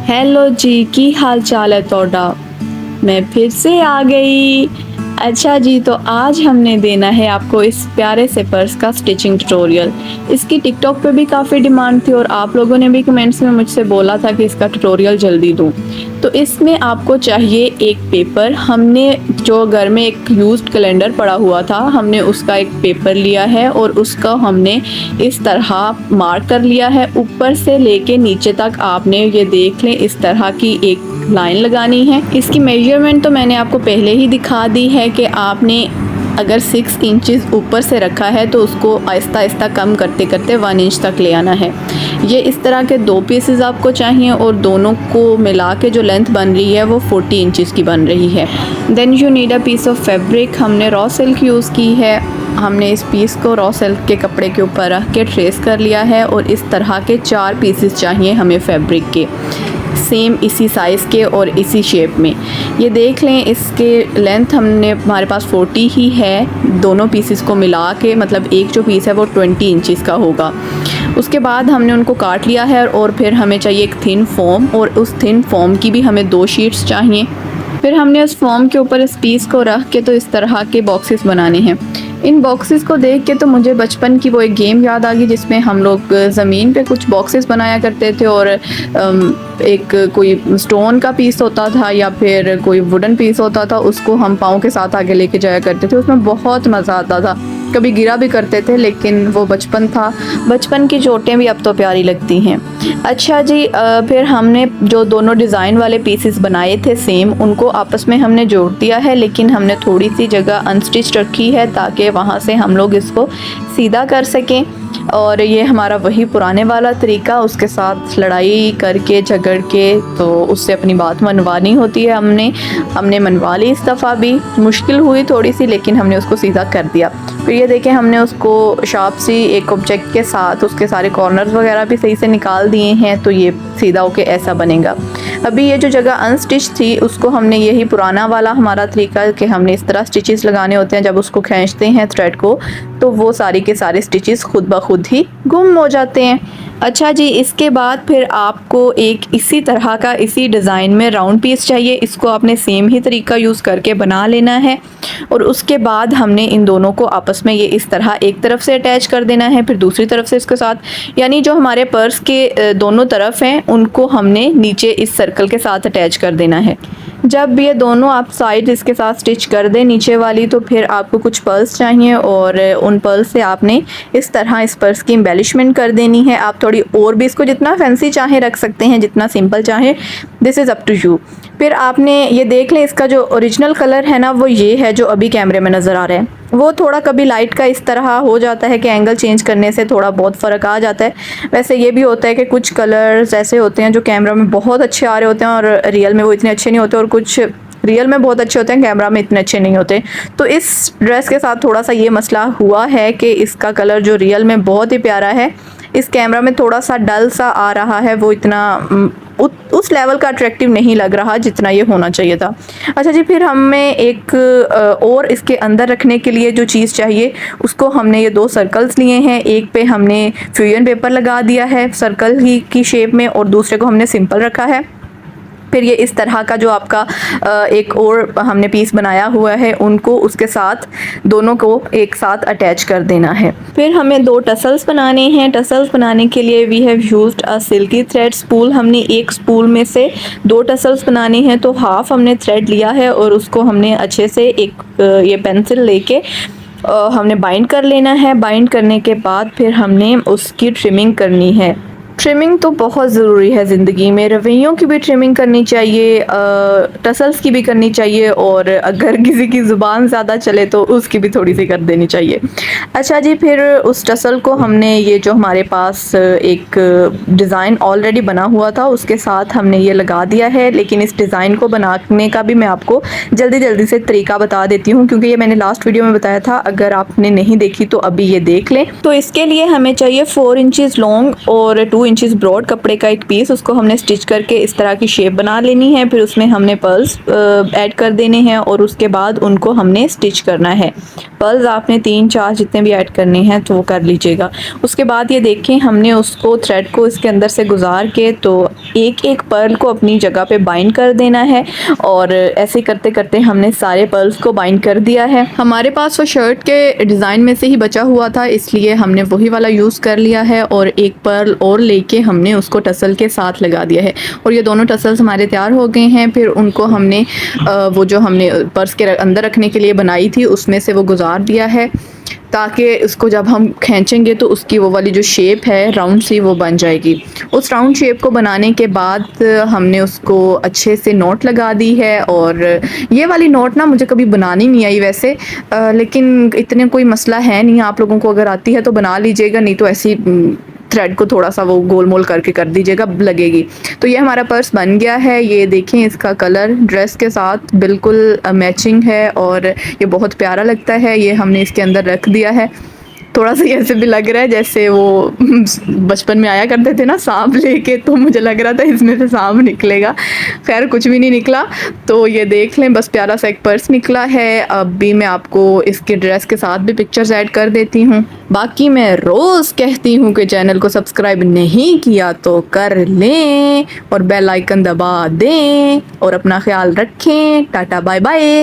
Hello जी, की हाल चाल है तोड़ा। मैं फिर से आ गई। अच्छा जी, तो आज हमने देना है आपको इस प्यारे से पर्स का स्टिचिंग ट्यूटोरियल। इसकी टिकटॉक पे भी काफ़ी डिमांड थी और आप लोगों ने भी कमेंट्स में मुझसे बोला था कि इसका ट्यूटोरियल जल्दी दूँ। तो इसमें आपको चाहिए एक पेपर। हमने जो घर में एक यूज्ड कैलेंडर पड़ा हुआ था, हमने उसका एक पेपर लिया है और उसका हमने इस तरह मार्क कर लिया है। ऊपर से लेके नीचे तक आपने ये देख लें इस तरह की एक लाइन लगानी है। इसकी मेजरमेंट तो मैंने आपको पहले ही दिखा दी है कि आपने अगर 6 इंचेस ऊपर से रखा है तो उसको आहिस्ता आहिस्ता कम करते करते 1 इंच तक ले आना है। ये इस तरह के 2 पीसेस आपको चाहिए और दोनों को मिला के जो लेंथ बन रही है वो 40 इंचेस की बन रही है। Then you need a piece of fabric. हमने रॉ सिल्क यूज़ की है। हमने इस पीस को रॉ सिल्क के कपड़े के ऊपर रख के ट्रेस कर लिया है और इस तरह के 4 पीसेस चाहिए हमें फैब्रिक के, सेम इसी साइज़ के और इसी शेप में। ये देख लें, इसके लेंथ हमारे पास 40 ही है। दोनों पीसेस को मिला के मतलब एक जो पीस है वो 20 इंचेस का होगा। उसके बाद हमने उनको काट लिया है और फिर हमें चाहिए एक थिन फोम और उस थिन फोम की भी हमें 2 शीट्स चाहिए। फिर हमने उस फोम के ऊपर इस पीस को रख के तो इस तरह के बॉक्सेस बनाने हैं। इन बॉक्सेस को देख के तो मुझे बचपन की वो एक गेम याद आ गई जिसमें हम लोग ज़मीन पे कुछ बॉक्सेस बनाया करते थे और एक कोई स्टोन का पीस होता था या फिर कोई वुडन पीस होता था, उसको हम पाँव के साथ आगे लेके जाया करते थे। उसमें बहुत मज़ा आता था, कभी गिरा भी करते थे, लेकिन वो बचपन था। बचपन की चोटें भी अब तो प्यारी लगती हैं। अच्छा जी, फिर हमने जो दोनों डिज़ाइन वाले पीसेस बनाए थे सेम, उनको आपस में हमने जोड़ दिया है, लेकिन हमने थोड़ी सी जगह अनस्टिच रखी है ताकि वहाँ से हम लोग इसको सीधा कर सकें। और ये हमारा वही पुराने वाला तरीका, उसके साथ लड़ाई करके झगड़ के तो उससे अपनी बात मनवानी होती है। हमने मनवा ली। इस दफ़ा भी मुश्किल हुई थोड़ी सी, लेकिन हमने उसको सीधा कर दिया। फिर ये देखें, हमने उसको शार्प सी एक ऑब्जेक्ट के साथ उसके सारे कॉर्नर्स वगैरह भी सही से निकाल दिए हैं, तो ये सीधा होके ऐसा बनेगा। अभी ये जो जगह अनस्टिच थी उसको हमने, यही पुराना वाला हमारा तरीका कि हमने इस तरह स्टिचेस लगाने होते हैं। जब उसको खींचते हैं थ्रेड को तो वो सारे के सारे स्टिचेस खुद ब खुद ही गुम हो जाते हैं। अच्छा जी, इसके बाद फिर आपको एक इसी तरह का इसी डिज़ाइन में राउंड पीस चाहिए। इसको आपने सेम ही तरीका यूज़ करके बना लेना है और उसके बाद हमने इन दोनों को आपस में ये इस तरह एक तरफ से अटैच कर देना है, फिर दूसरी तरफ से इसके साथ, यानी जो हमारे पर्स के दोनों तरफ हैं उनको हमने नीचे इस सर्कल के साथ अटैच कर देना है। जब ये दोनों आप साइड इसके साथ स्टिच कर दें नीचे वाली, तो फिर आपको कुछ पर्ल्स चाहिए और उन पर्ल्स से आपने इस तरह इस पर्स की एम्बेलिशमेंट कर देनी है। आप थोड़ी और भी इसको जितना फैंसी चाहें रख सकते हैं, जितना सिंपल चाहें, this is up to you. फिर आपने ये देख लें, इसका जो ओरिजिनल कलर है ना वो ये है जो अभी कैमरे में नज़र आ रहा है। वो थोड़ा कभी लाइट का इस तरह हो जाता है कि एंगल चेंज करने से थोड़ा बहुत फ़र्क आ जाता है। वैसे ये भी होता है कि कुछ कलर्स ऐसे होते हैं जो कैमरा में बहुत अच्छे आ रहे होते हैं और रियल में वो इतने अच्छे नहीं होते, और कुछ रियल में बहुत अच्छे होते हैं, कैमरा में इतने अच्छे नहीं होते। तो इस ड्रेस के साथ थोड़ा सा ये मसला हुआ है कि इसका कलर जो रियल में बहुत ही प्यारा है, इस कैमरा में थोड़ा सा डल सा आ रहा है। वो इतना उस लेवल का अट्रैक्टिव नहीं लग रहा जितना ये होना चाहिए था। अच्छा जी, फिर हमें एक और इसके अंदर रखने के लिए जो चीज़ चाहिए, उसको हमने ये 2 सर्कल्स लिए हैं। एक पे हमने फ्यूजन पेपर लगा दिया है सर्कल ही की शेप में और दूसरे को हमने सिंपल रखा है। फिर ये इस तरह का जो आपका एक और हमने पीस बनाया हुआ है, उनको उसके साथ दोनों को एक साथ अटैच कर देना है। फिर हमें 2 टसल्स बनाने हैं। टसल्स बनाने के लिए we have used a silky thread spool. हमने एक स्पूल में से 2 टसल्स बनाने हैं, तो हाफ हमने थ्रेड लिया है और उसको हमने अच्छे से एक ये पेंसिल लेके हमने बाइंड कर लेना है। बाइंड करने के बाद फिर हमने उसकी ट्रिमिंग करनी है। ट्रिमिंग तो बहुत ज़रूरी है ज़िंदगी में। रवैयों की भी ट्रिमिंग करनी चाहिए, टसल्स की भी करनी चाहिए, और अगर किसी की ज़ुबान ज़्यादा चले तो उसकी भी थोड़ी सी कर देनी चाहिए। अच्छा जी, फिर उस टसल को हमने, ये जो हमारे पास एक डिज़ाइन ऑलरेडी बना हुआ था उसके साथ हमने ये लगा दिया है। लेकिन इस डिज़ाइन को बनाने का भी मैं आपको जल्दी से तरीका बता देती हूँ, क्योंकि ये मैंने लास्ट वीडियो में बताया था। अगर आपने नहीं देखी तो अभी ये देख लें। तो इसके लिए हमें चाहिए 4 इंचेस लॉन्ग और 2 2 इंचेस ब्रॉड कपड़े का एक पीस, उसको हमने स्टिच करके इस तरह की शेप बना लेनी है। फिर उसमें हमने पर्ल्स ऐड कर देने हैं और उसके बाद उनको हमने स्टिच करना है। पर्ल्स आपने 3-4 जितने भी ऐड करने हैं तो वो कर लीजिएगा। उसके बाद ये देखें हमने उसको थ्रेड को इसके अंदर से गुजार के तो एक एक पर्ल को अपनी जगह पे बाइंड कर देना है और ऐसे करते करते हमने सारे पर्ल्स को बाइंड कर दिया है। हमारे पास वो शर्ट के डिज़ाइन में से ही बचा हुआ था, इसलिए हमने वही वाला यूज़ कर लिया है और एक पर्ल और लेके हमने उसको टसल के साथ लगा दिया है और ये दोनों टसल्स हमारे तैयार हो गए हैं। फिर उनको हमने वो जो हमने पर्स के अंदर रखने के लिए बनाई थी उसमें से वो गुजार दिया है ताकि उसको जब हम खींचेंगे तो उसकी वो वाली जो शेप है राउंड सी वो बन जाएगी। उस राउंड शेप को बनाने के बाद हमने उसको अच्छे से नोट लगा दी है और ये वाली नोट ना मुझे कभी बनानी नहीं आई वैसे, लेकिन इतने कोई मसला है नहीं, आप लोगों को अगर आती है तो बना लीजिएगा, नहीं तो ऐसी थ्रेड को थोड़ा सा वो गोल मोल करके कर दीजिएगा, लगेगी। तो ये हमारा पर्स बन गया है। ये देखें इसका कलर ड्रेस के साथ बिल्कुल मैचिंग है और ये बहुत प्यारा लगता है। ये हमने इसके अंदर रख दिया है। थोड़ा सा ऐसे भी लग रहा है जैसे वो बचपन में आया करते थे ना सांप लेके, तो मुझे लग रहा था इसमें से सांप निकलेगा। खैर कुछ भी नहीं निकला। तो ये देख लें बस प्यारा सा एक पर्स निकला है। अब भी मैं आपको इसके ड्रेस के साथ भी पिक्चर्स ऐड कर देती हूँ। बाकी मैं रोज़ कहती हूँ कि चैनल को सब्सक्राइब नहीं किया तो कर लें और बेल आइकन दबा दें और अपना ख्याल रखें। Tata bye bye.